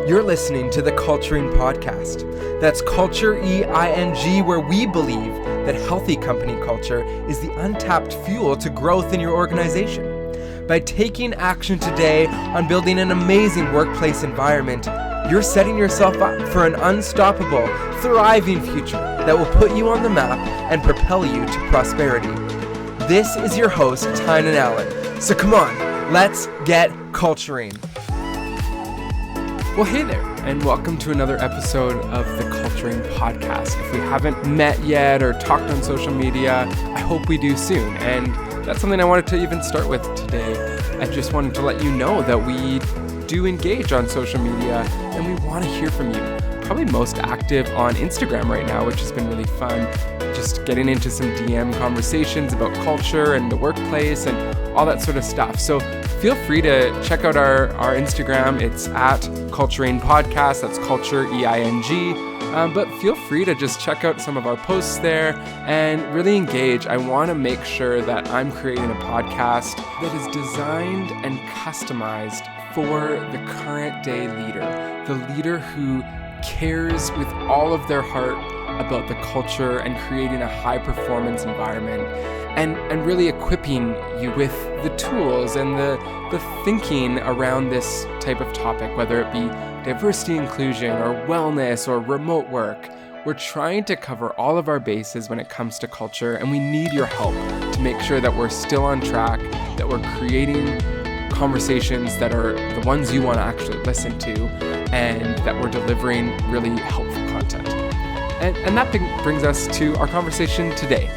You're listening to the Culturing Podcast. That's Culture E-I-N-G, where we believe that healthy company culture is the untapped fuel to growth in your organization. By taking action today on building an amazing workplace environment, you're setting yourself up for an unstoppable, thriving future that will put you on the map and propel you to prosperity. This is your host, Tynan Allen. So come on, let's get culturing. Well, hey there, and welcome to another episode of the Culturing Podcast. If we haven't met yet or talked on social media, I hope we do soon. And that's something I wanted to even start with today. I just wanted to let you know that we do engage on social media and we want to hear from you. Probably most active on Instagram right now, which has been really fun. Just getting into some DM conversations about culture and the workplace and all that sort of stuff. So feel free to check out our Instagram. It's at Culturing Podcast. That's Culture E-I-N-G. But feel free to just check out some of our posts there and really engage. I want to make sure that I'm creating a podcast that is designed and customized for the current day leader, the leader who cares with all of their heart about the culture and creating a high performance environment and really equipping you with the tools and the thinking around this type of topic, whether it be diversity, inclusion, or wellness, or remote work. We're trying to cover all of our bases when it comes to culture, and we need your help to make sure that we're still on track, that we're creating conversations that are the ones you want to actually listen to, and that we're delivering really helpful content. And that brings us to our conversation today.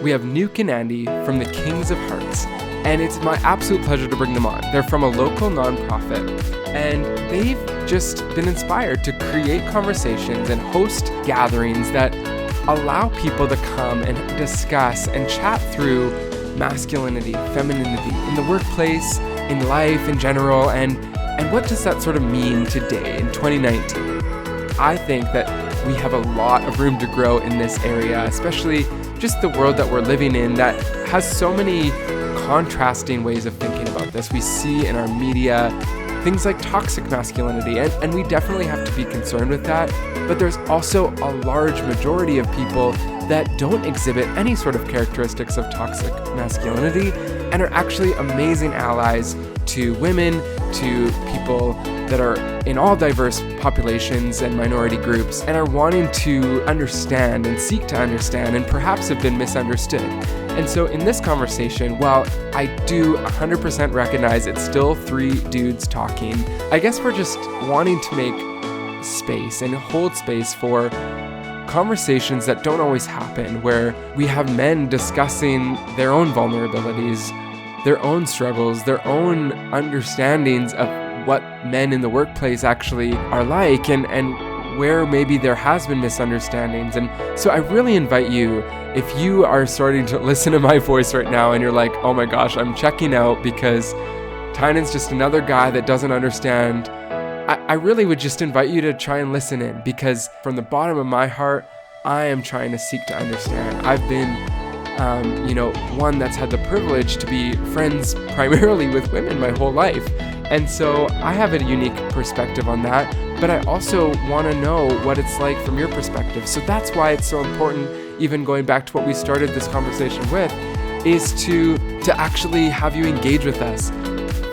We have Nuke and Andy from the Kings of Hearts, and it's my absolute pleasure to bring them on. They're from a local nonprofit, and they've just been inspired to create conversations and host gatherings that allow people to come and discuss and chat through masculinity, femininity in the workplace, in life in general, and what does that sort of mean today in 2019? I think that we have a lot of room to grow in this area, especially just the world that we're living in that has so many contrasting ways of thinking about this. We see in our media things like toxic masculinity, and we definitely have to be concerned with that. But there's also a large majority of people that don't exhibit any sort of characteristics of toxic masculinity and are actually amazing allies to women, to people that are in all diverse populations and minority groups and are wanting to understand and seek to understand and perhaps have been misunderstood. And so in this conversation, while I do 100% recognize it's still three dudes talking, I guess we're just wanting to make space and hold space for conversations that don't always happen, where we have men discussing their own vulnerabilities, their own struggles, their own understandings of what men in the workplace actually are like and where maybe there has been misunderstandings. And so I really invite you, if you are starting to listen to my voice right now and you're like, oh my gosh, I'm checking out because Tynan's just another guy that doesn't understand, I really would just invite you to try and listen in, because from the bottom of my heart, I am trying to seek to understand. I've been one that's had the privilege to be friends primarily with women my whole life. And so I have a unique perspective on that, but I also want to know what it's like from your perspective. So that's why it's so important, even going back to what we started this conversation with, is to actually have you engage with us.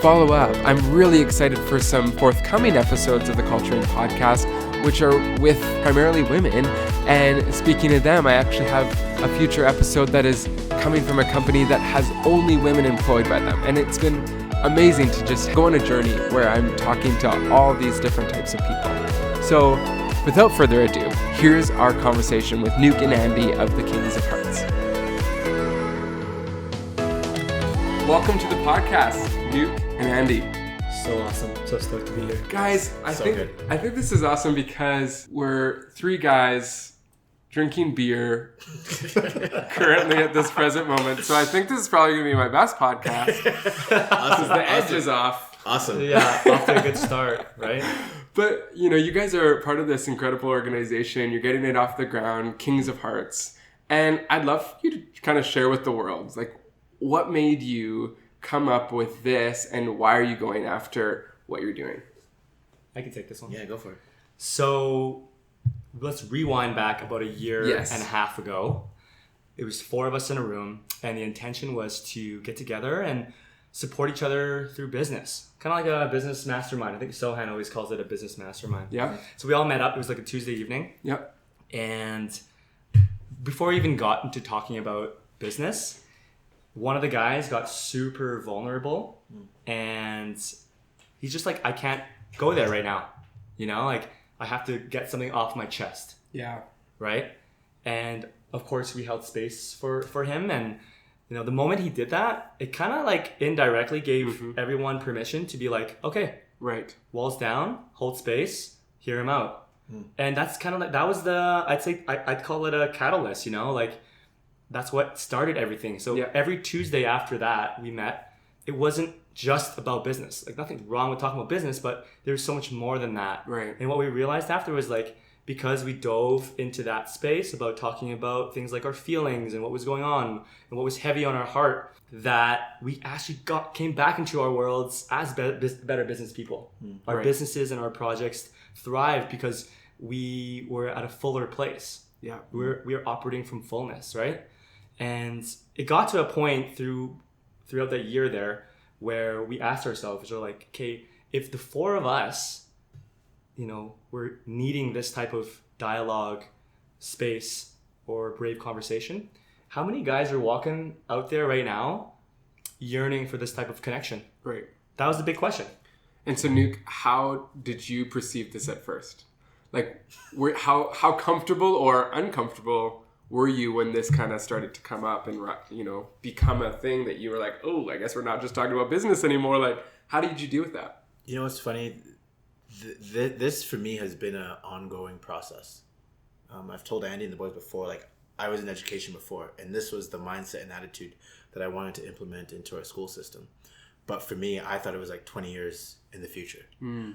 Follow up. I'm really excited for some forthcoming episodes of the Culturing Podcast, which are with primarily women. And speaking of them, I actually have a future episode that is coming from a company that has only women employed by them. And it's been amazing to just go on a journey where I'm talking to all these different types of people. So without further ado, here's our conversation with Nuke and Andy of the Kings of Hearts. Welcome to the podcast, Nuke and Andy. So awesome. So stoked to be here. Guys, I think this is awesome because we're three guys drinking beer currently at this present moment. So I think this is probably going to be my best podcast. Awesome. The edge is off. Awesome. Yeah, off to a good start, right? But, you guys are part of this incredible organization. You're getting it off the ground, Kings of Hearts. And I'd love for you to kind of share with the world, like, what made you come up with this and why are you going after what you're doing? I can take this one. Yeah, go for it. So let's rewind back about a year Yes. and a half ago. It was 4 of us in a room, and the intention was to get together and support each other through business. Kind of like a business mastermind. I think Sohan always calls it a business mastermind. Yeah. So we all met up. It was like a Tuesday evening. Yep. And before we even got into talking about business, one of the guys got super vulnerable, and he's just like, I can't go there right now. You know, like I have to get something off my chest. Yeah. Right. And of course we held space for him. And, you know, the moment he did that, it kind of like indirectly gave everyone permission to be like, okay, Right. walls down, hold space, hear him out. And that's kind of like, that was the, I'd call it a catalyst, you know, like that's what started everything. So every Tuesday after that we met, it wasn't just about business. Like nothing wrong with talking about business, but there's so much more than that. Right. And what we realized after was like, because we dove into that space about talking about things like our feelings and what was going on and what was heavy on our heart, that we actually came back into our worlds as better business people. Our businesses and our projects thrived because we were at a fuller place. Yeah. We were operating from fullness, right? And it got to a point throughout that year there where we asked ourselves, we're like, okay, if the 4 of us, you know, we're needing this type of dialogue, space, or brave conversation, how many guys are walking out there right now yearning for this type of connection? Right. That was the big question. And so, Nuke, how did you perceive this at first? Like, how comfortable or uncomfortable were you when this kind of started to come up and, you know, become a thing that you were like, oh, I guess we're not just talking about business anymore. Like, how did you deal with that? You know what's funny? This for me has been an ongoing process. I've told Andy and the boys before, like I was in education before, and this was the mindset and attitude that I wanted to implement into our school system. But for me, I thought it was like 20 years in the future.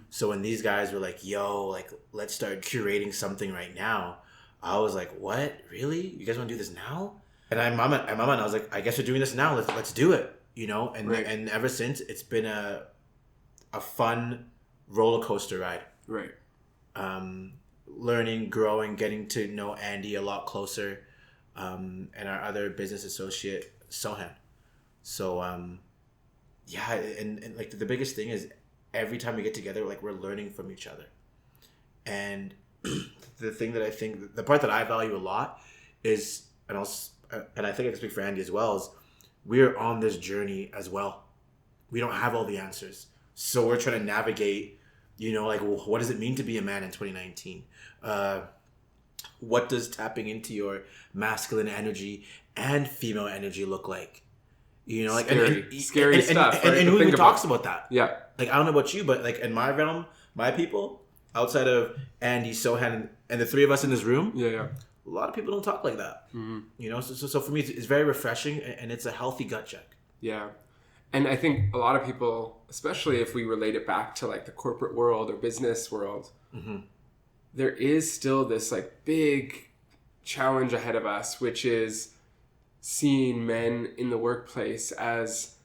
So when these guys were like, yo, like let's start curating something right now, I was like, what? Really? You guys want to do this now? And I'm mama, and I was like, I guess we're doing this now. Let's do it. You know, and and ever since it's been a fun roller coaster ride. Right. Learning, growing, getting to know Andy a lot closer, and our other business associate Sohan. So yeah, and like the biggest thing is every time we get together, like we're learning from each other. And the thing that I think, the part that I value a lot is, and I think I can speak for Andy as well, is we're on this journey as well. We don't have all the answers. So we're trying to navigate, you know, like, well, what does it mean to be a man in 2019? What does tapping into your masculine energy and female energy look like? You know, like scary stuff. And who talks about that? Yeah. Like, I don't know about you, but like in my realm, my people, outside of Andy, Sohan, and the 3 of us in this room, Yeah. a lot of people don't talk like that. You know, so for me, it's very refreshing, and it's a healthy gut check. Yeah. And I think a lot of people, especially if we relate it back to like the corporate world or business world, there is still this like big challenge ahead of us, which is seeing men in the workplace as,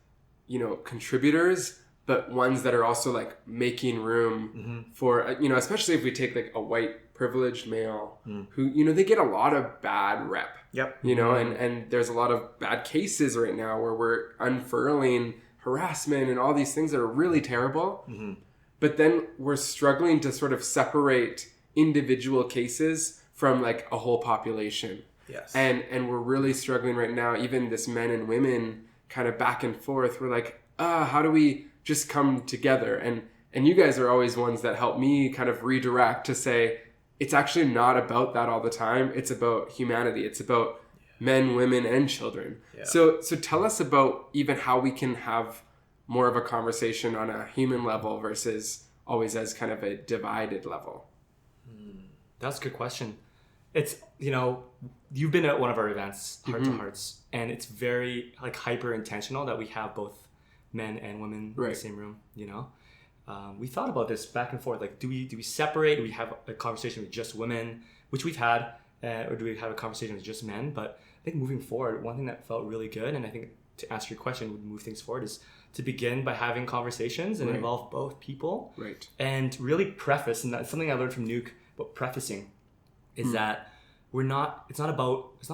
you know, contributors, but ones that are also like making room for, you know, especially if we take like a white privileged male who, you know, they get a lot of bad rep. Yep. You know, and there's a lot of bad cases right now where we're unfurling harassment and all these things that are really terrible. But then we're struggling to sort of separate individual cases from like a whole population. Yes. And we're really struggling right now, even this men and women kind of back and forth. We're like, how do we just come together? And you guys are always ones that help me kind of redirect to say, it's actually not about that all the time. It's about humanity. It's about men, women, and children. Yeah. So tell us about even how we can have more of a conversation on a human level versus always as kind of a divided level. That's a good question. It's, you know, you've been at one of our events, Heart to Hearts, and it's very like hyper intentional that we have both men and women in the same room, you know? We thought about this back and forth. Like, do we separate? Do we have a conversation with just women, which we've had, or do we have a conversation with just men? But I think moving forward, one thing that felt really good, and I think to answer your question, would move things forward is to begin by having conversations and involve both people. Right. And really preface, and that's something I learned from Nuke about prefacing, is that it's not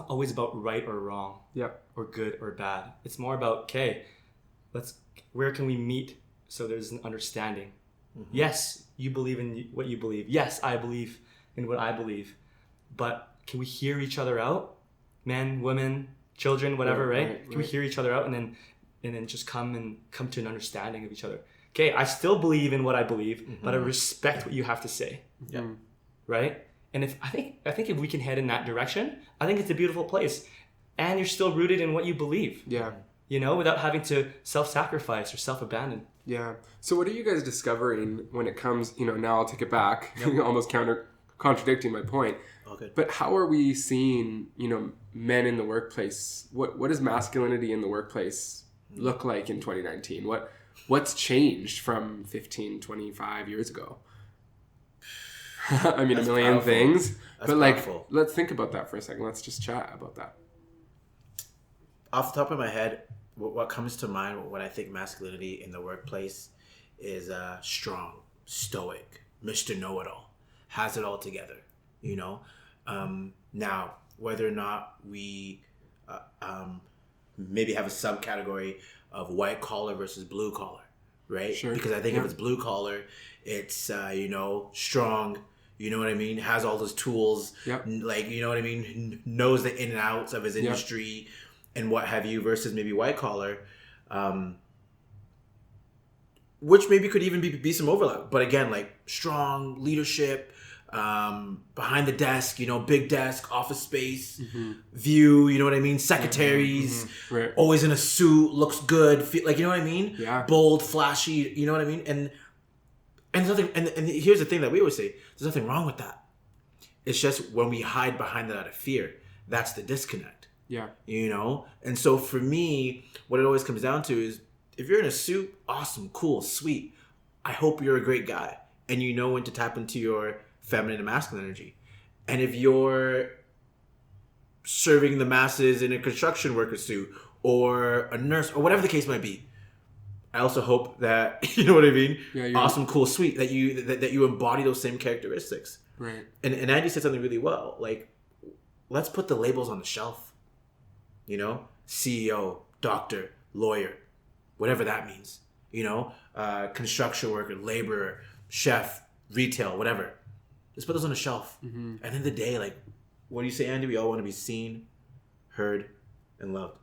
always about right or wrong. Yep. Or good or bad. It's more about, okay, where can we meet so there's an understanding? Yes, you believe in what you believe. Yes, I believe in what I believe. But can we hear each other out? Men, women, children, whatever, right? Can we hear each other out and then just come to an understanding of each other? Okay, I still believe in what I believe, but I respect what you have to say. Yeah. Right? And I think if we can head in that direction, I think it's a beautiful place. And you're still rooted in what you believe. Yeah. You know, without having to self-sacrifice or self-abandon. Yeah. So what are you guys discovering when it comes, now I'll take it back, almost contradicting my point. Okay. But how are we seeing, men in the workplace? What does masculinity in the workplace look like in 2019? What's changed from 15, 25 years ago? I mean, That's a million powerful. things. That's but powerful. let's think about that for a second. Let's just chat about that. Off the top of my head, what comes to mind when I think masculinity in the workplace is strong, stoic, Mr. Know-It-All, has it all together, Now, whether or not we maybe have a subcategory of white collar versus blue collar, right? Sure. Because I think if it's blue collar, it's, strong, you know what I mean? Has all those tools, like, you know what I mean? Knows the in and outs of his industry and what have you, versus maybe white collar, which maybe could even be some overlap. But again, like strong leadership, behind the desk, big desk, office space, view, you know what I mean? Secretaries, Right. always in a suit, looks good, like, you know what I mean? Yeah. Bold, flashy, you know what I mean? And there's nothing, and here's the thing that we always say, there's nothing wrong with that. It's just when we hide behind that out of fear, that's the disconnect. Yeah. And so for me, what it always comes down to is, if you're in a suit, awesome, cool, sweet. I hope you're a great guy and you know when to tap into your feminine and masculine energy. And if you're serving the masses in a construction worker suit or a nurse or whatever the case might be, I also hope that, you know what I mean? Yeah, awesome, cool, sweet, that you embody those same characteristics. Right. And Andy said something really well. Like, let's put the labels on the shelf. CEO, doctor, lawyer, whatever that means. Construction worker, laborer, chef, retail, whatever. Let's put those on the shelf. And in the day, like, what do you say, Andy? We all want to be seen, heard, and loved.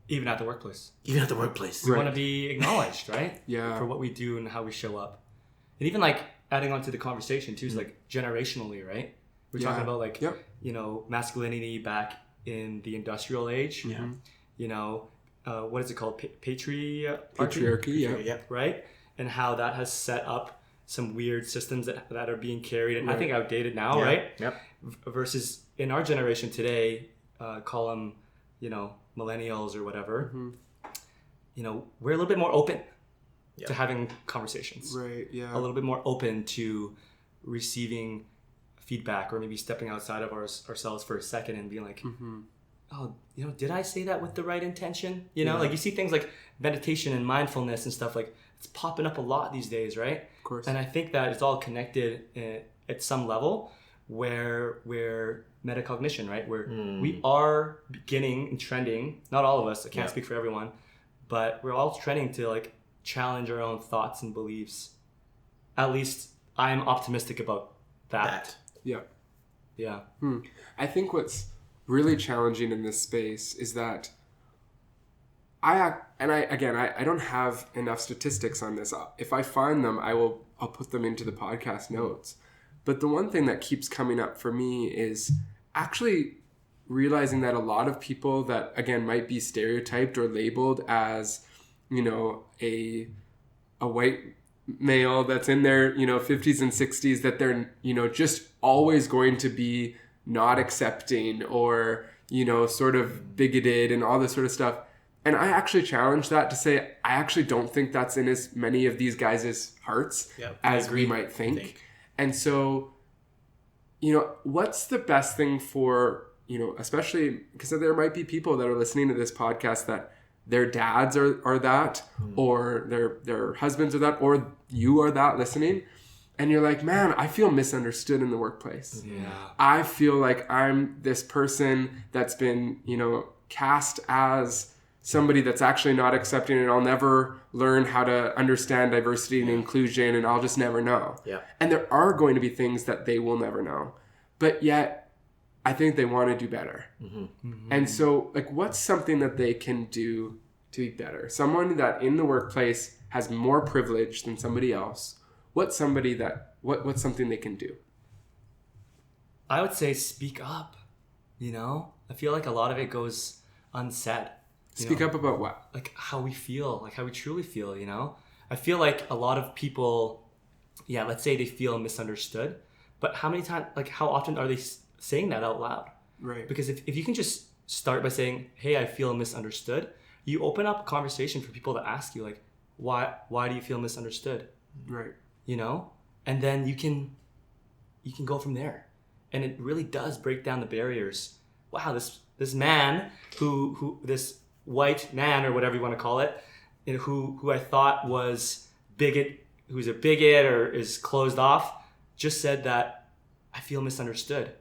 Even at the workplace. Even at the workplace. We want to be acknowledged, right? Yeah. For what we do and how we show up. And even like adding on to the conversation too, is like generationally, right? We're talking about like, masculinity back in the industrial age. Yeah. What is it called? Patriarchy, yeah. Right? And how that has set up some weird systems that are being carried and I think outdated now, right? Yep. Versus in our generation today, call them, millennials or whatever, we're a little bit more open to having conversations. Right, yeah. A little bit more open to receiving feedback or maybe stepping outside of ourselves for a second and being like, oh, did I say that with the right intention? Like you see things like meditation and mindfulness and stuff, like it's popping up a lot these days, right? Of course. And I think that it's all connected at some level where we're metacognition, right? Where we are beginning and trending, not all of us, I can't speak for everyone, but we're all trending to like challenge our own thoughts and beliefs. At least I'm optimistic about that. Yeah. Yeah. I think what's really challenging in this space is that I don't have enough statistics on this. If I find them, I'll put them into the podcast notes. But the one thing that keeps coming up for me is actually realizing that a lot of people that, again, might be stereotyped or labeled as, a white male that's in their, 50s and 60s, that they're, just always going to be not accepting or, sort of bigoted and all this sort of stuff. And I actually challenge that to say, I actually don't think that's in as many of these guys' hearts as we might think. And so, what's the best thing for, especially because there might be people that are listening to this podcast that their dads are that, or their husbands are that, or you are that listening. And you're like, man, I feel misunderstood in the workplace. Yeah. I feel like I'm this person that's been, cast as somebody that's actually not accepting, and I'll never learn how to understand diversity and inclusion, and I'll just never know. Yeah. And there are going to be things that they will never know. But yet, I think they want to do better. And so, like, what's something that they can do to be better? Someone that in the workplace has more privilege than somebody else. What's something they can do? I would say speak up. I feel like a lot of it goes unsaid. Speak up about what? Like how we feel, like how we truly feel, I feel like a lot of people, let's say they feel misunderstood, but how often are they saying that out loud? Right. Because if you can just start by saying, hey, I feel misunderstood, you open up a conversation for people to ask you, like, why do you feel misunderstood? Right. And then you can go from there. And it really does break down the barriers. Wow, this man who this white man, or whatever you want to call it, who I thought was who's a bigot or is closed off, just said that I feel misunderstood.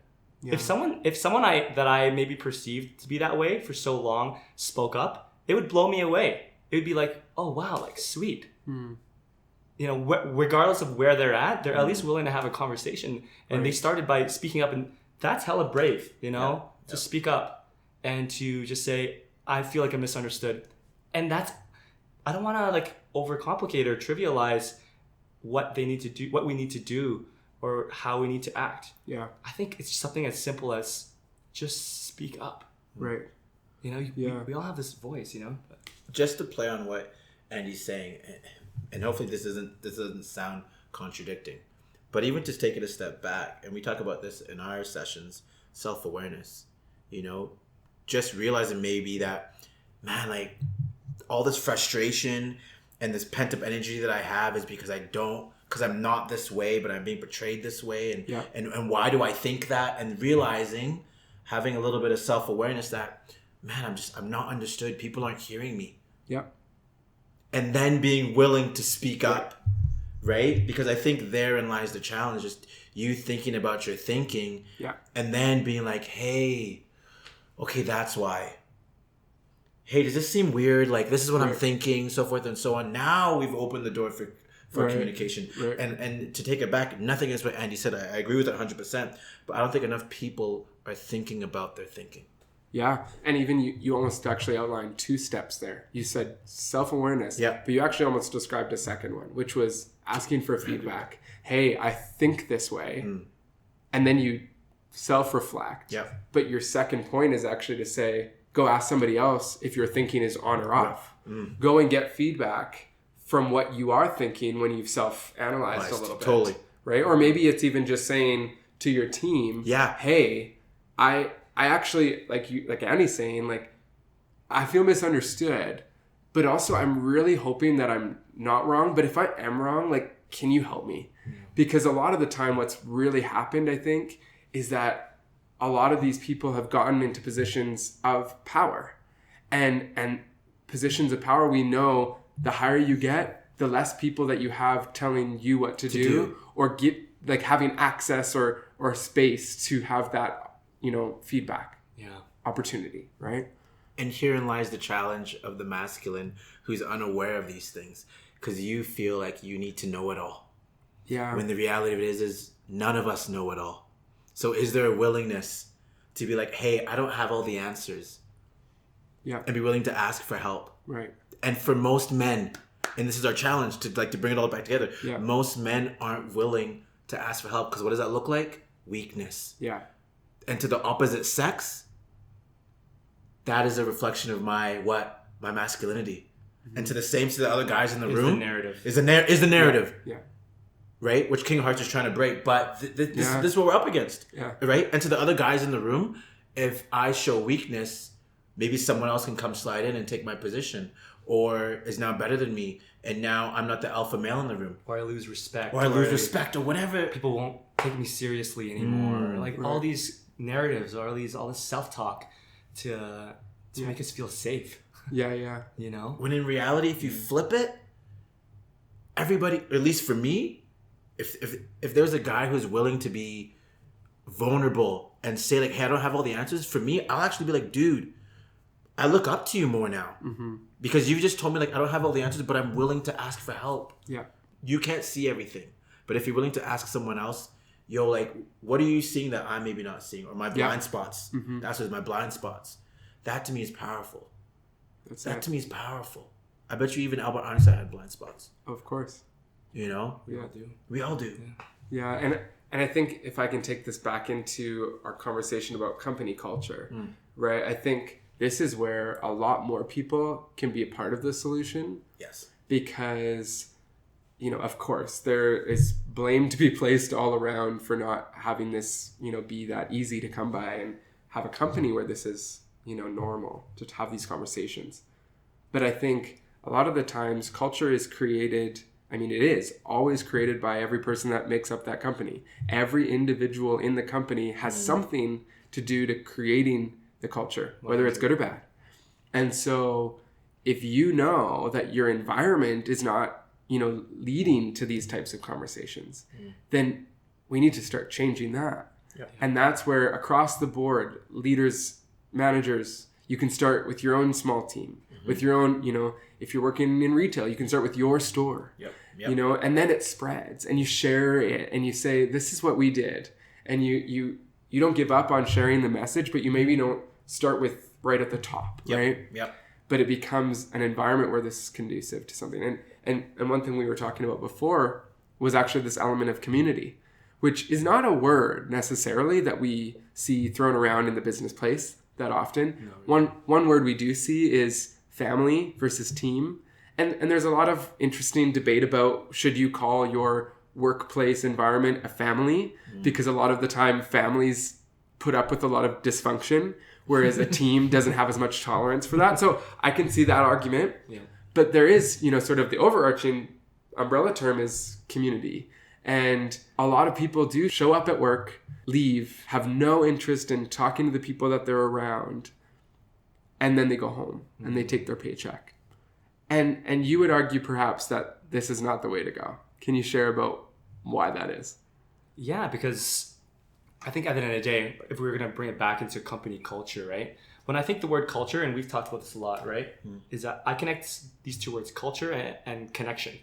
Yeah. If someone that I maybe perceived to be that way for so long spoke up, it would blow me away. It would be like, oh wow, like sweet. Regardless of where they're at least willing to have a conversation. And they started by speaking up, and that's hella brave, to speak up and to just say, I feel like I'm misunderstood. And I don't want to like overcomplicate or trivialize what we need to do or how we need to act. Yeah. I think it's something as simple as just speak up. Right. We all have this voice, Just to play on what Andy's saying, and hopefully this doesn't sound contradicting, but even just take it a step back, and we talk about this in our sessions, self-awareness, just realizing maybe that, man, like all this frustration and this pent-up energy that I have is because I'm not this way, but I'm being portrayed this way, and why do I think that? And realizing, having a little bit of self-awareness that, man, I'm not understood, people aren't hearing me. Yep. And then being willing to speak up, right? Because I think therein lies the challenge, just you thinking about your thinking, and then being like, hey, okay, that's why. Hey, does this seem weird? Like, this is what I'm thinking, so forth and so on. Now we've opened the door for communication. Right. And to take it back, nothing is what Andy said. I agree with it 100%, but I don't think enough people are thinking about their thinking. Yeah, and even you almost actually outlined 2 steps there. You said self-awareness, but you actually almost described a second one, which was asking for feedback. Hey, I think this way. And then you self-reflect. Yeah. But your second point is actually to say, go ask somebody else if your thinking is on or off. Go and get feedback from what you are thinking when you've self-analyzed a little bit. Totally. Right? Or maybe it's even just saying to your team, hey, I actually, like Annie's saying, like, I feel misunderstood, but also I'm really hoping that I'm not wrong. But if I am wrong, like, can you help me? Because a lot of the time what's really happened, I think, is that a lot of these people have gotten into positions of power. And positions of power, we know the higher you get, the less people that you have telling you what to do or get, like, having access or space to have that, feedback opportunity, right? And herein lies the challenge of the masculine who's unaware of these things, because you feel like you need to know it all. Yeah. When the reality of it is none of us know it all. So is there a willingness to be like, hey, I don't have all the answers. Yeah. And be willing to ask for help. Right. And for most men, and this is our challenge to bring it all back together. Yeah. Most men aren't willing to ask for help, because what does that look like? Weakness. Yeah. And to the opposite sex, that is a reflection of my masculinity. Mm-hmm. And to the other guys in the room, the narrative. Is the narrative. Yeah. Right? Which King Hearts is trying to break. But this is what we're up against. Yeah. Right? And to the other guys in the room, if I show weakness, maybe someone else can come slide in and take my position, or is now better than me, and now I'm not the alpha male in the room. Or I lose respect. Or whatever. People won't take me seriously anymore. All these narratives, or all this self-talk to make us feel safe. Yeah. You know? When in reality, if you flip it, everybody, or at least for me, if there's a guy who's willing to be vulnerable and say like, hey, I don't have all the answers, for me, I'll actually be like, dude, I look up to you more now. Because you've just told me like, I don't have all the answers, but I'm willing to ask for help. Yeah. You can't see everything. But if you're willing to ask someone else, yo, like, what are you seeing that I'm maybe not seeing? Or my blind spots. That's what my blind spots. That to me is powerful. That to me is powerful. I bet you even Albert Einstein had blind spots. Of course. You know? We all do. We all do. Yeah, and I think if I can take this back into our conversation about company culture, right? I think this is where a lot more people can be a part of the solution. Yes. Because, you know, of course, there is blame to be placed all around for not having this, you know, be that easy to come by and have a company where this is, you know, normal to have these conversations. But I think a lot of the times culture is created, I mean, it is always created by every person that makes up that company. Every individual in the company has something to do to creating the culture, whether it's good or bad. And so if you know that your environment is not, you know, leading to these types of conversations, then we need to start changing that. Yep. And that's where across the board, leaders, managers, you can start with your own small team, with your own, you know, if you're working in retail, you can start with your store, you know, and then it spreads and you share it and you say, this is what we did. And you don't give up on sharing the message, but you maybe don't start with right at the top, right? Yep. But it becomes an environment where this is conducive to something. And one thing we were talking about before was actually this element of community, which is not a word necessarily that we see thrown around in the business place that often. No. One word we do see is family versus team. And there's a lot of interesting debate about should you call your workplace environment a family? Because a lot of the time families put up with a lot of dysfunction, whereas a team doesn't have as much tolerance for that. So I can see that argument. Yeah. But there is, you know, sort of the overarching umbrella term is community. And a lot of people do show up at work, leave, have no interest in talking to the people that they're around, and then they go home and they take their paycheck. And you would argue perhaps that this is not the way to go. Can you share about why that is? Yeah, because I think at the end of the day, if we were going to bring it back into company culture, right? When I think the word culture, and we've talked about this a lot, right? Is that I connect these two words, culture and connection,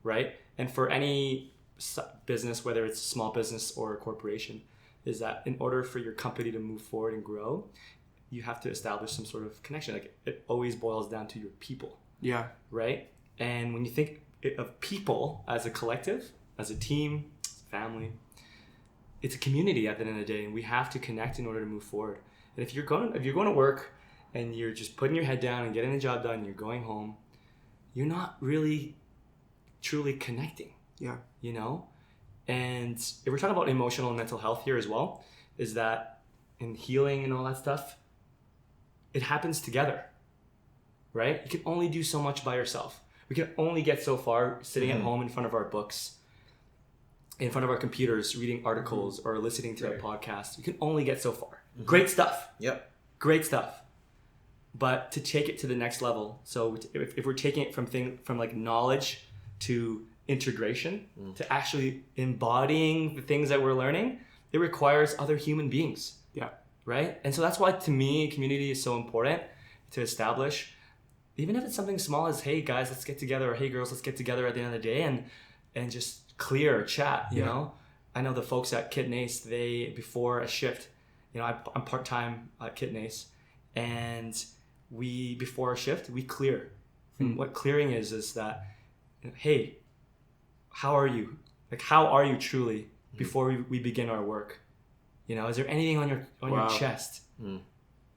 right? And for any business, whether it's a small business or a corporation, is that in order for your company to move forward and grow, you have to establish some sort of connection. Like it always boils down to your people. Yeah. Right? And when you think of people as a collective, as a team, as a family, it's a community at the end of the day, and we have to connect in order to move forward. And if you're going to work and you're just putting your head down and getting the job done, and you're going home, you're not really truly connecting. Yeah. You know? And if we're talking about emotional and mental health here as well, is that in healing and all that stuff, it happens together, right? You can only do so much by yourself. We can only get so far sitting at home in front of our books, in front of our computers, reading articles or listening to a podcast. You can only get so far. Great stuff. Yep. Great stuff. But to take it to the next level, so if we're taking it from like knowledge to integration, to actually embodying the things that we're learning, it requires other human beings. Yeah. Right? And so that's why, to me, community is so important to establish. Even if it's something small as, hey, guys, let's get together, or hey, girls, let's get together at the end of the day and just clear or chat, you know? I know the folks at Kit and Ace, they, before a shift, you know, I'm part-time at Kit and Ace, and before a shift, we clear. And what clearing is that, hey, how are you? Like, how are you truly before we begin our work? You know, is there anything on your chest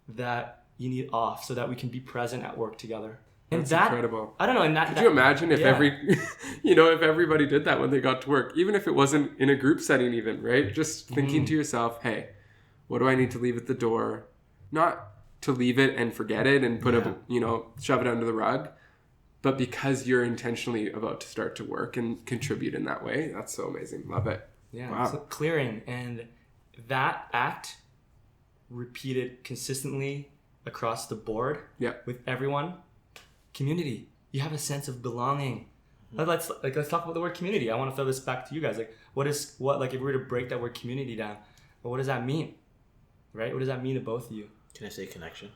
that you need off so that we can be present at work together? And that's incredible. I don't know. And could you imagine if if everybody did that when they got to work, even if it wasn't in a group setting, even, right? Just thinking to yourself, hey, what do I need to leave at the door? Not to leave it and forget it and shove it under the rug, but because you're intentionally about to start to work and contribute in that way. That's so amazing. Love it. Yeah. Wow. So clearing, and that act repeated consistently across the board with everyone, community. You have a sense of belonging. Let's talk about the word community. I want to throw this back to you guys. Like, if we were to break that word community down, well, what does that mean? Right? What does that mean to both of you? Can I say connection?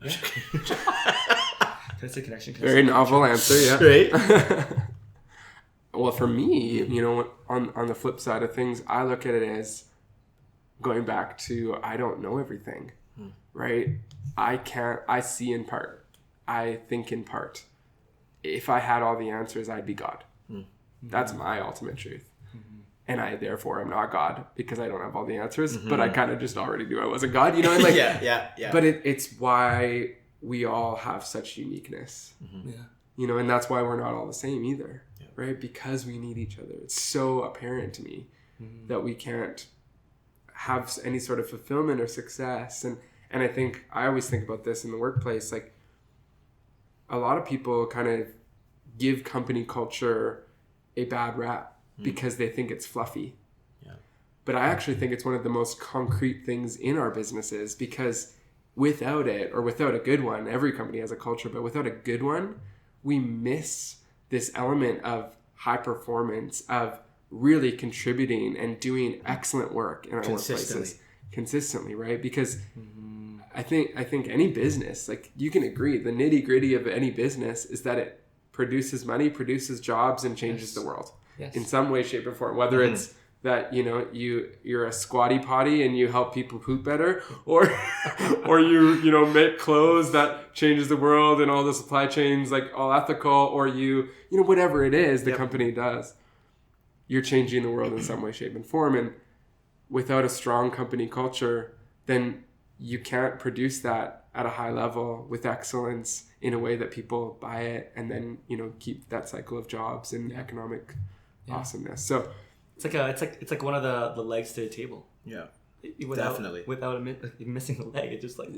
Yeah. Can I say connection? Very novel answer, yeah. Right? Well, for me, you know, on the flip side of things, I look at it as going back to I don't know everything, right? I see in part. I think in part. If I had all the answers, I'd be God. That's my ultimate truth. And I, therefore, am not God because I don't have all the answers, but I kind of just already knew I wasn't God, you know? And like, yeah. But it's why we all have such uniqueness, you know, and that's why we're not all the same either, right? Because we need each other. It's so apparent to me that we can't have any sort of fulfillment or success. And I think, I always think about this in the workplace, like a lot of people kind of give company culture a bad rap because they think it's fluffy. But I actually think it's one of the most concrete things in our businesses, because without it, or without a good one, every company has a culture, but without a good one, we miss this element of high performance, of really contributing and doing excellent work in our workplaces consistently, right? Because I think any business, like you can agree, the nitty gritty of any business is that it produces money, produces jobs, and changes the world in some way, shape, or form. Whether it's that, you know, you're a squatty potty and you help people poop better, or you know, make clothes that changes the world and all the supply chains like all ethical, or you know, whatever it is the company does, you're changing the world in some way, shape, and form. And without a strong company culture, then you can't produce that at a high level with excellence in a way that people buy it, and then, you know, keep that cycle of jobs and economic awesomeness. So it's like one of the legs to the table. Definitely. Without missing a leg, it just like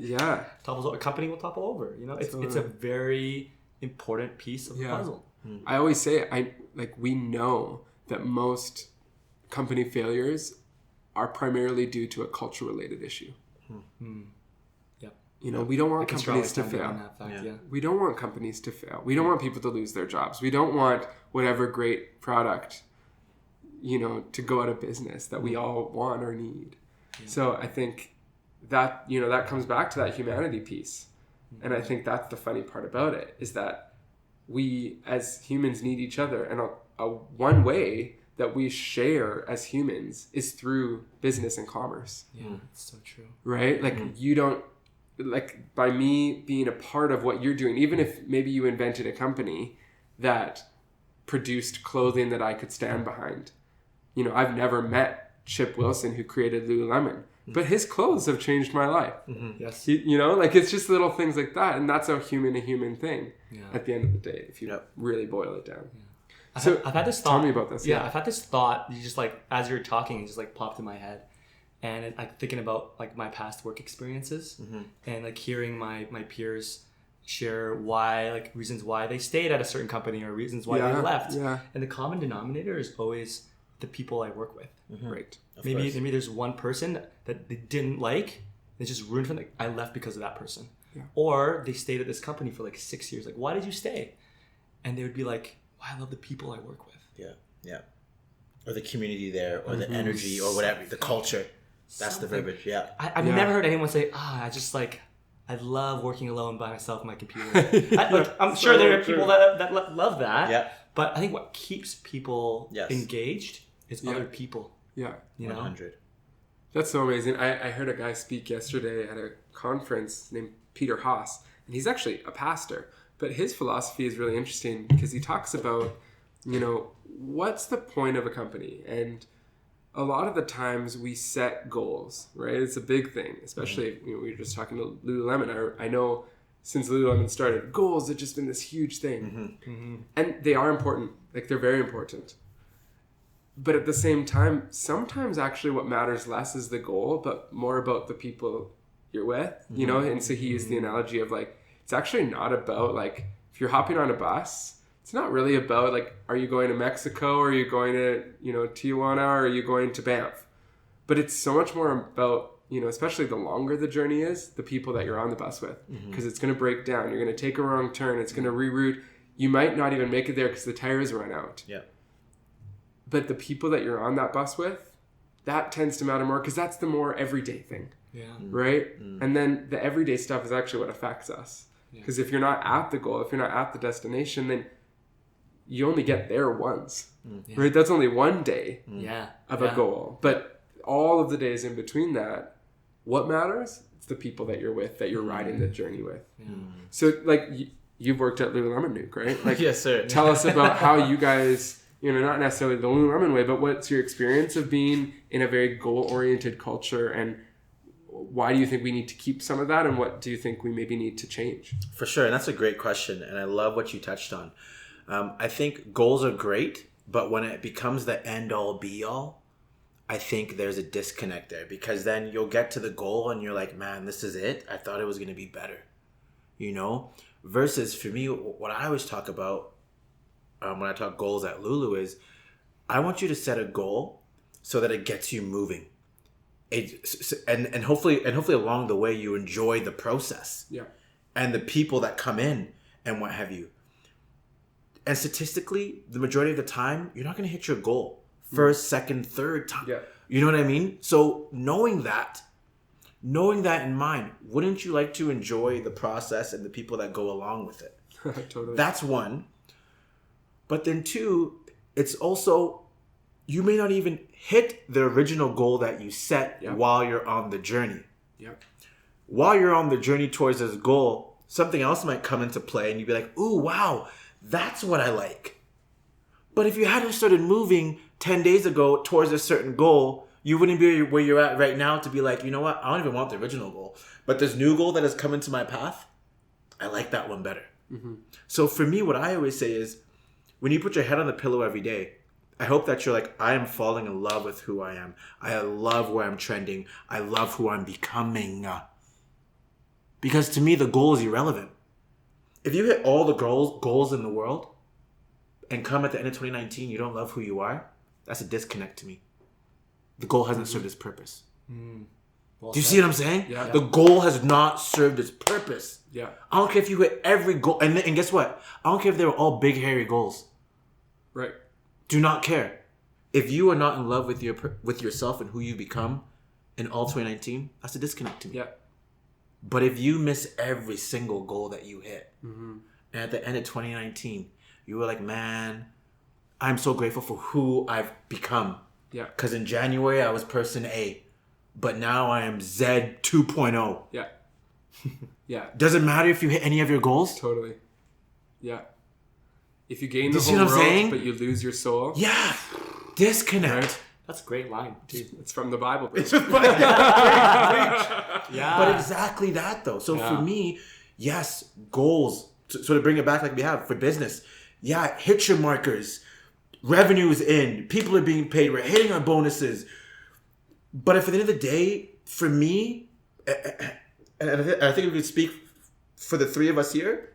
topples over. A company will topple over. You know, it's a very important piece of the puzzle. I always say, we know that most company failures are primarily due to a culture related issue. You know, we don't want companies to fail. We don't want companies to fail. We don't want people to lose their jobs. We don't want whatever great product, you know, to go out of business that we all want or need. So I think that, you know, that comes back to that humanity piece. And I think that's the funny part about it, is that we as humans need each other. And one way that we share as humans is through business and commerce. It's so true. Right? Like you don't, like by me being a part of what you're doing, even if maybe you invented a company that produced clothing that I could stand behind. You know, I've never met Chip Wilson, who created Lululemon, but his clothes have changed my life. Yes. You know, like it's just little things like that. And that's a human thing at the end of the day, if you really boil it down. So I've had this thought. Tell me about this. I've had this thought. You just like, as you're talking, it just like popped in my head. And I'm thinking about like my past work experiences and like hearing my peers share reasons why they stayed at a certain company or reasons why they left. And the common denominator is always the people I work with. Right. Maybe there's one person that they didn't like. They just ruined something. I left because of that person. Or they stayed at this company for like 6 years. Like, why did you stay? And they would be like, well, I love the people I work with. Yeah. Or the community there, or the energy, or whatever, the culture. That's the verbiage. I've never heard anyone say, I love working alone by myself on my computer. I'm sure there are people that love that. Yeah. But I think what keeps people engaged is other people. Yeah. You know? 100. That's so amazing. I heard a guy speak yesterday at a conference named Peter Haas, and he's actually a pastor. But his philosophy is really interesting because he talks about, you know, what's the point of a company? And a lot of the times we set goals, right? It's a big thing, especially, you know, we were just talking to Lululemon. I know since Lululemon started, goals have just been this huge thing. And they are important. Like, they're very important. But at the same time, sometimes actually what matters less is the goal, but more about the people you're with, you know? And so he used the analogy of like, it's actually not about like, if you're hopping on a bus, it's not really about like, are you going to Mexico, or are you going to, you know, Tijuana, or are you going to Banff? But it's so much more about you know, especially the longer the journey is, the people that you're on the bus with, because it's going to break down. You're going to take a wrong turn. It's going to reroute. You might not even make it there because the tires run out. Yeah. But the people that you're on that bus with, that tends to matter more because that's the more everyday thing. Yeah. Right? And then the everyday stuff is actually what affects us. Because if you're not at the goal, if you're not at the destination, then you only get there once. Right? That's only one day of a goal. But all of the days in between that, what matters? It's the people that you're with, that you're riding the journey with. So, like, you've worked at Lululemon, Nuke, right? Like, Yes, sir. Tell us about how you guys, you know, not necessarily the Lululemon way, but what's your experience of being in a very goal-oriented culture, and why do you think we need to keep some of that, and what do you think we maybe need to change? For sure, and that's a great question, and I love what you touched on. I think goals are great, but when it becomes the end-all, be-all, I think there's a disconnect there, because then you'll get to the goal and you're like, man, this is it? I thought it was going to be better, you know? Versus, for me, what I always talk about when I talk goals at Lulu is, I want you to set a goal so that it gets you moving. And hopefully along the way you enjoy the process and the people that come in and what have you. And statistically, the majority of the time, you're not going to hit your goal first, second, third time. You know what I mean? So knowing that in mind, wouldn't you like to enjoy the process and the people that go along with it? Totally. That's one. But then two, it's also, you may not even hit the original goal that you set while you're on the journey. While you're on the journey towards this goal, something else might come into play and you'd be like, ooh, wow, that's what I like. But if you hadn't started moving 10 days ago towards a certain goal, you wouldn't be where you're at right now to be like, you know what, I don't even want the original goal. But this new goal that has come into my path, I like that one better. So for me, what I always say is, when you put your head on the pillow every day, I hope that you're like, I am falling in love with who I am. I love where I'm trending. I love who I'm becoming. Because to me, the goal is irrelevant. If you hit all the goals in the world and come at the end of 2019, you don't love who you are, that's a disconnect to me. The goal hasn't served its purpose. Well Do you said. see what I'm saying? The goal has not served its purpose. I don't care if you hit every goal. And guess what? I don't care if they were all big, hairy goals. Right. Do not care. If you are not in love with yourself and who you become in all 2019, that's a disconnect to me. But if you miss every single goal that you hit, and at the end of 2019, you were like, man, I'm so grateful for who I've become. Because in January, I was person A, but now I am Z 2.0. Does it matter if you hit any of your goals? Totally. If you gain the You see whole what I'm world, saying? but you lose your soul. Disconnect. Right? That's a great line, too. It's from the Bible. Bro. But exactly that, though. So for me, yes, goals. So to bring it back like we have for business, hit your markers. Revenue is in. People are being paid. We're hitting our bonuses. But if at the end of the day, for me, and I think we could speak for the three of us here,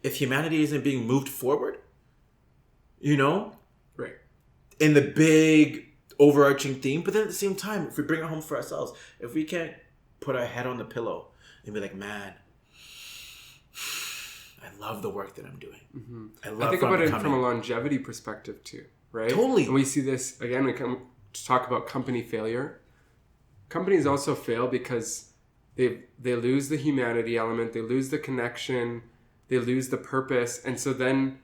if humanity isn't being moved forward, you know, Right. in the big overarching theme, but then at the same time, if we bring it home for ourselves, if we can't put our head on the pillow and be like, man, I love the work that I'm doing. I think about it from a longevity perspective too, right? Totally. And we see this, again, we come to talk about company failure. Companies also fail because they lose the humanity element, they lose the connection, they lose the purpose, and so then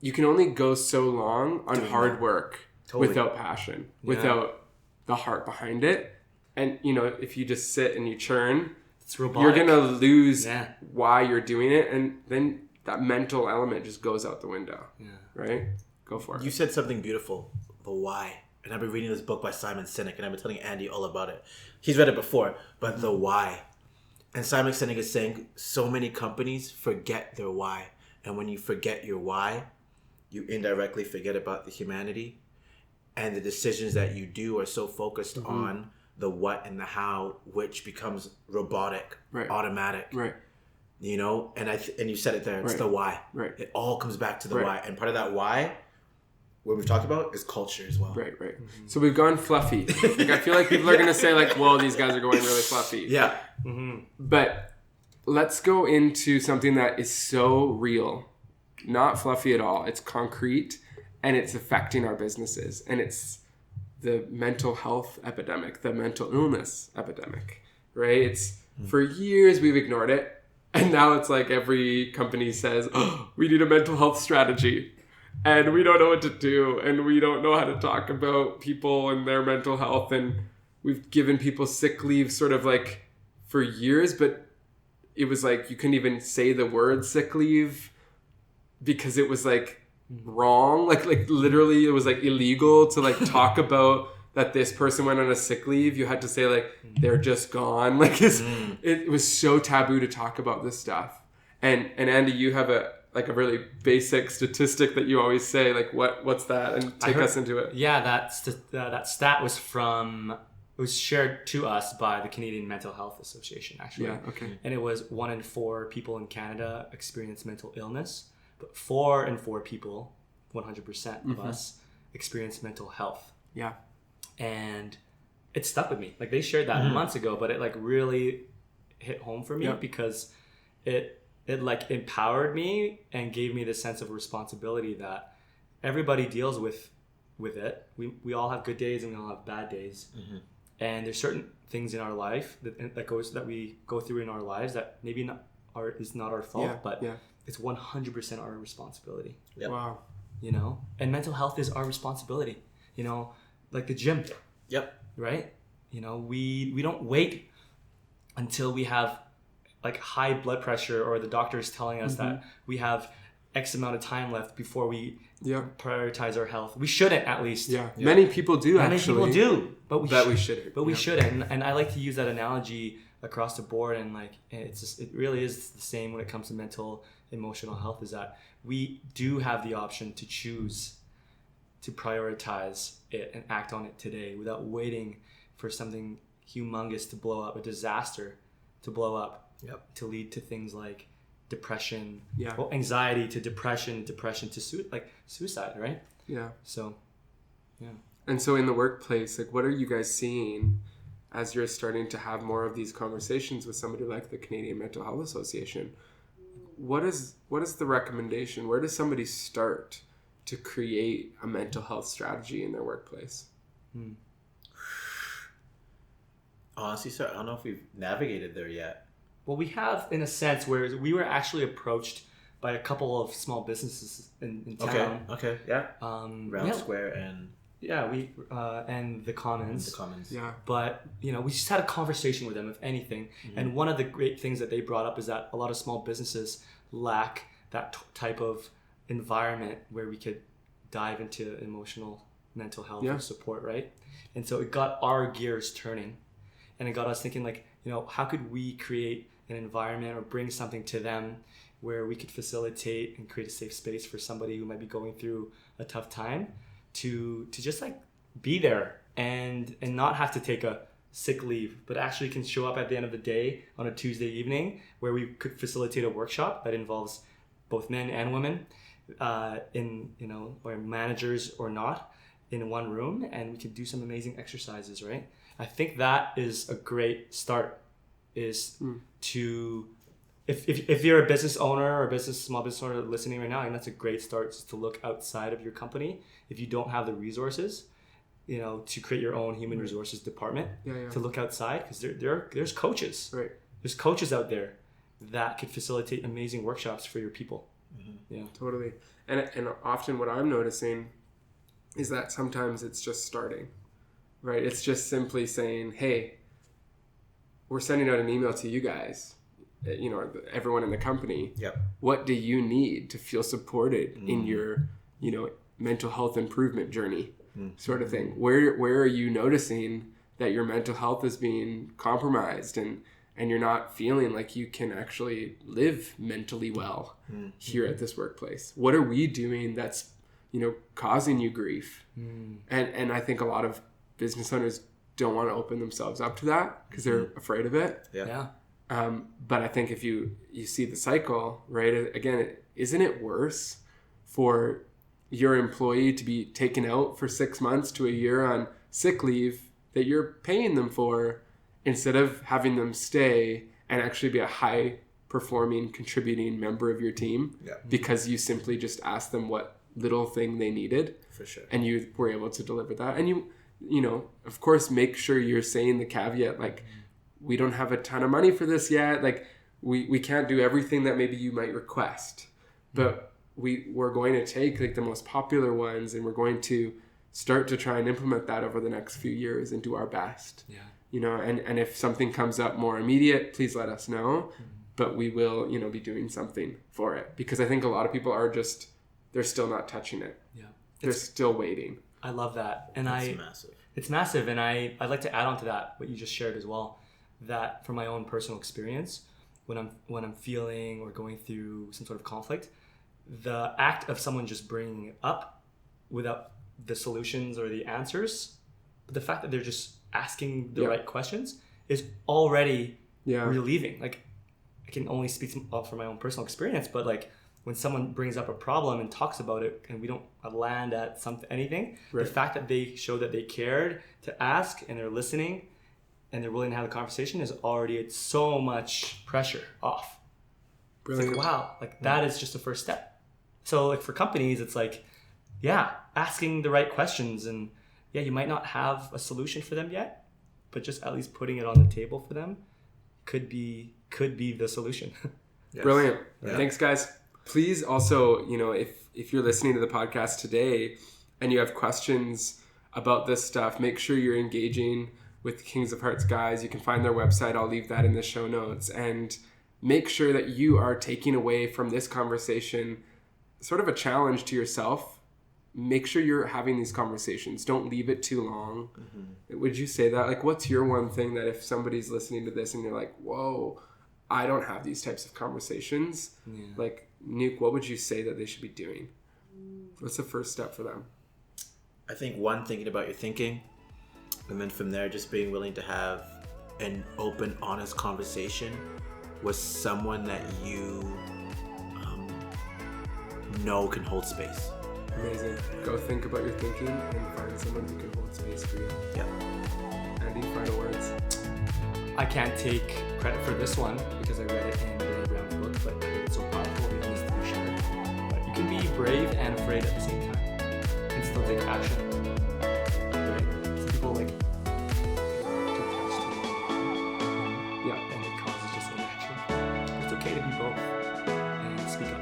you can only go so long on hard work without passion, without the heart behind it. And, you know, if you just sit and you churn, It's robotic. you're going to lose why you're doing it. And then that mental element just goes out the window. Right? Go for it. You said something beautiful, the why. And I've been reading this book by Simon Sinek, and I've been telling Andy all about it. He's read it before, but the why. And Simon Sinek is saying so many companies forget their why. And when you forget your why, you indirectly forget about the humanity. And the decisions that you do are so focused on the what and the how, which becomes robotic, automatic. Right. You know, and you said it there. It's the why. Right. It all comes back to the why, and part of that why what we've talked about is culture as well. Right. So we've gone fluffy. Like, I feel like people are going to say like, whoa, these guys are going really fluffy. Yeah. But let's go into something that is so real, not fluffy at all. It's concrete, and it's affecting our businesses. And it's the mental health epidemic, the mental illness epidemic, right? It's for years we've ignored it. And now it's like every company says, oh, we need a mental health strategy. And we don't know what to do. And we don't know how to talk about people and their mental health. And we've given people sick leave sort of like for years. But it was like you couldn't even say the word sick leave because it was like wrong. Like literally it was like illegal to like talk about that this person went on a sick leave. You had to say like they're just gone. Like it was so taboo to talk about this stuff. And Andy, you have a really basic statistic that you always say. Like what's that? And take us into it. Yeah, that stat was it was shared to us by the Canadian Mental Health Association actually. Yeah, okay. And it was 1 in 4 people in Canada experience mental illness, but 4 in 4 people, 100% of us, experience mental health. Yeah. And it stuck with me. Like they shared that months ago, but it like really hit home for me because it like empowered me and gave me this sense of responsibility that everybody deals with it. We all have good days and we all have bad days. And there's certain things in our life that we go through in our lives that maybe is not our fault, but it's 100% our responsibility. Yep. Wow. You know, and mental health is our responsibility. You know, like the gym. Yep. Right? You know, we don't wait until we have like high blood pressure or the doctor is telling us that we have X amount of time left before we prioritize our health. We shouldn't, at least. Yeah. Many people do actually. Many people do, but we shouldn't. But we shouldn't. And I like to use that analogy across the board, and like it really is the same when it comes to mental, emotional health, is that we do have the option to choose to prioritize it and act on it today without waiting for something humongous to blow up, a disaster to blow up, to lead to things like depression, anxiety to depression to suicide, right? Yeah. So, yeah. And so in the workplace, like, what are you guys seeing as you're starting to have more of these conversations with somebody like the Canadian Mental Health Association? What is the recommendation? Where does somebody start to create a mental health strategy in their workplace? Honestly, sir, I don't know if we've navigated there yet. Well, we have, in a sense, where we were actually approached by a couple of small businesses in town. Okay, yeah. Round Square and... Yeah, and the Commons. Yeah. But, you know, we just had a conversation with them, if anything. And one of the great things that they brought up is that a lot of small businesses lack that type of environment where we could dive into emotional, mental health and support, right? And so it got our gears turning, and it got us thinking, like, you know, how could we create an environment or bring something to them where we could facilitate and create a safe space for somebody who might be going through a tough time to just like be there and not have to take a sick leave, but actually can show up at the end of the day on a Tuesday evening where we could facilitate a workshop that involves both men and women, or managers or not, in one room, and we could do some amazing exercises, right? I think that is a great start, is to, if you're a business owner or small business owner listening right now, and that's a great start, is to look outside of your company. If you don't have the resources, you know, to create your own human resources department, to look outside, because there's coaches. Right. There's coaches out there that could facilitate amazing workshops for your people. Yeah, totally. And often what I'm noticing is that sometimes it's just starting, right? It's just simply saying, hey, we're sending out an email to you guys, you know, everyone in the company. What do you need to feel supported in your, you know, mental health improvement journey, sort of thing? Where are you noticing that your mental health is being compromised and you're not feeling like you can actually live mentally well here at this workplace? What are we doing that's, you know, causing you grief? And I think a lot of business owners don't want to open themselves up to that because they're afraid of it. But I think if you see the cycle, right, again, isn't it worse for your employee to be taken out for 6 months to a year on sick leave that you're paying them for, instead of having them stay and actually be a high performing, contributing member of your team, because you simply just asked them what little thing they needed. For sure. And you were able to deliver that. And you know, of course, make sure you're saying the caveat, like, we don't have a ton of money for this yet. Like, we can't do everything that maybe you might request, but we're going to take like the most popular ones, and we're going to start to try and implement that over the next few years and do our best. Yeah. You know, and if something comes up more immediate, please let us know. But we will, you know, be doing something for it, because I think a lot of people are just, they're still not touching it. Yeah. They're still waiting. I love that. And massive. It's massive. And I'd like to add on to that, what you just shared as well, that from my own personal experience, when I'm feeling or going through some sort of conflict, the act of someone just bringing it up without the solutions or the answers, but the fact that they're just asking the right questions is already relieving. Like, I can only speak from my own personal experience, but like, when someone brings up a problem and talks about it and we don't land at anything, the fact that they show that they cared to ask and they're listening and they're willing to have a conversation is already so much pressure off. Brilliant. It's like, wow, like that is just the first step. So like for companies, it's like, asking the right questions, and you might not have a solution for them yet, but just at least putting it on the table for them could be the solution. Yes. Brilliant. Yeah. Thanks, guys. Please also, you know, if you're listening to the podcast today and you have questions about this stuff, make sure you're engaging with Kings of Hearts guys. You can find their website. I'll leave that in the show notes. And make sure that you are taking away from this conversation sort of a challenge to yourself. Make sure you're having these conversations. Don't leave it too long. Mm-hmm. Would you say that? Like, what's your one thing that if somebody's listening to this and you're like, whoa, I don't have these types of conversations. Yeah. Like, Nuke, what would you say that they should be doing? What's the first step for them? I think one, thinking about your thinking. And then from there, just being willing to have an open, honest conversation with someone that you know can hold space. Amazing. Go think about your thinking and find someone who can hold space for you. Yeah. Andy, final words? I can't take credit for this one because I read it in Brené Brown's book, but it's so powerful, it needs to be shared. But you can be brave and afraid at the same time and still take action. Right? Some people like too attached to it. And it causes just inaction. It's okay to be both and speak up.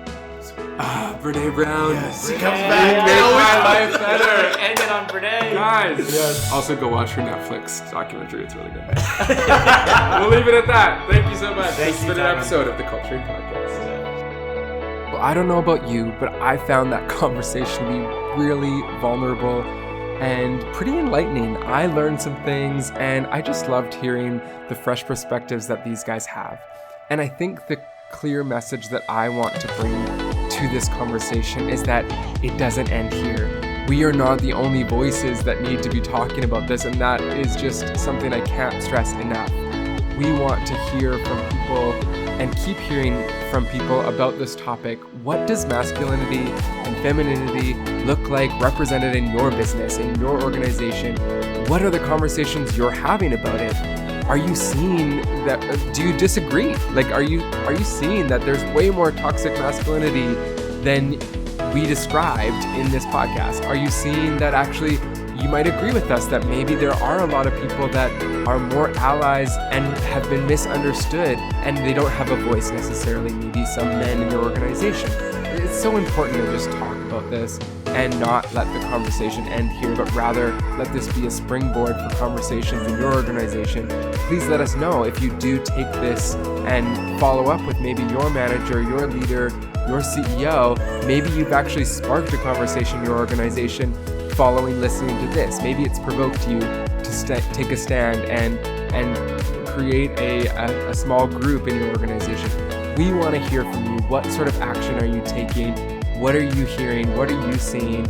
Brené Brown. Yes, she comes back. Make my life better. End it on Brené. Guys. Yes. Also go watch her Netflix documentary. It's really good. We'll leave it at that. Thank you so much. This has been an episode of the Culturing Podcast. Well, I don't know about you, but I found that conversation to be really vulnerable and pretty enlightening. I learned some things, and I just loved hearing the fresh perspectives that these guys have. And I think the clear message that I want to bring to this conversation is that it doesn't end here. We are not the only voices that need to be talking about this, and that is just something I can't stress enough. We want to hear from people and keep hearing from people about this topic. What does masculinity and femininity look like represented in your business, in your organization? What are the conversations you're having about it? Are you seeing that? Do you disagree? Like, are you seeing that there's way more toxic masculinity than we described in this podcast? Are you seeing that actually you might agree with us that maybe there are a lot of people that are more allies and have been misunderstood and they don't have a voice necessarily, maybe some men in your organization? It's so important to just talk about this and not let the conversation end here, but rather let this be a springboard for conversations in your organization. Please let us know if you do take this and follow up with maybe your manager, your leader, your CEO. Maybe you've actually sparked a conversation in your organization following listening to this. Maybe it's provoked you to take a stand and create a small group in your organization. We want to hear from you. What sort of action are you taking? What are you hearing? What are you seeing?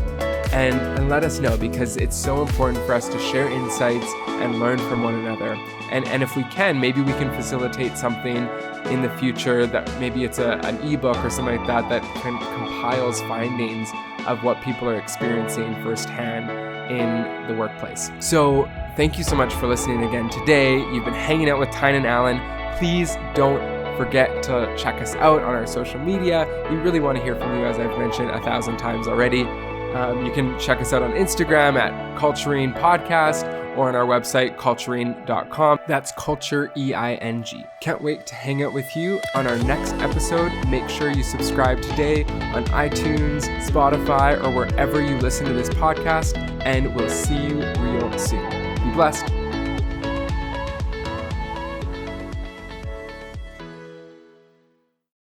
And let us know, because it's so important for us to share insights and learn from one another. And if we can, maybe we can facilitate something in the future that maybe it's an ebook or something like that compiles findings of what people are experiencing firsthand in the workplace. So thank you so much for listening again today. You've been hanging out with Tyne and Alan. Please don't forget to check us out on our social media. We really want to hear from you, as I've mentioned 1,000 times already. You can check us out on Instagram at Culturing Podcast or on our website, culturing.com. That's Culture, E-I-N-G. Can't wait to hang out with you on our next episode. Make sure you subscribe today on iTunes, Spotify, or wherever you listen to this podcast, and we'll see you real soon. Be blessed.